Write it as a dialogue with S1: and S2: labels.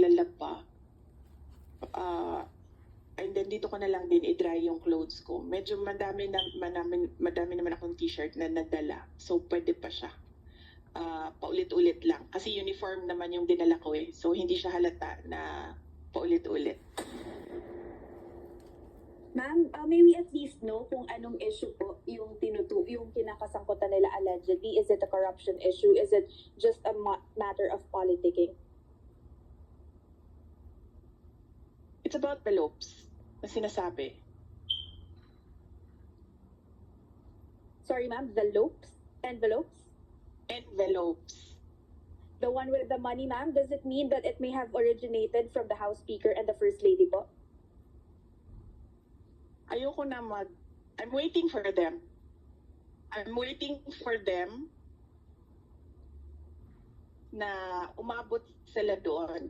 S1: maglalab pa, and then dito ko na lang din i-dry yung clothes ko. Medyo madami naman akong t-shirt na nadala. So, pwede pa siya. Paulit-ulit lang. Kasi uniform naman yung dinala ko eh. So, hindi siya halata na paulit-ulit.
S2: Ma'am, may we at least know kung anong issue po yung kinakasangkutan nila allegedly? Is it a corruption issue? Is it just a matter of politicking?
S1: It's about envelopes na sinasabi.
S2: Sorry, ma'am, envelopes?
S1: Envelopes.
S2: The one with the money, ma'am, does it mean that it may have originated from the House Speaker and the First Lady po?
S1: Ayoko na I'm waiting for them. I'm waiting for them na umabot sila doon.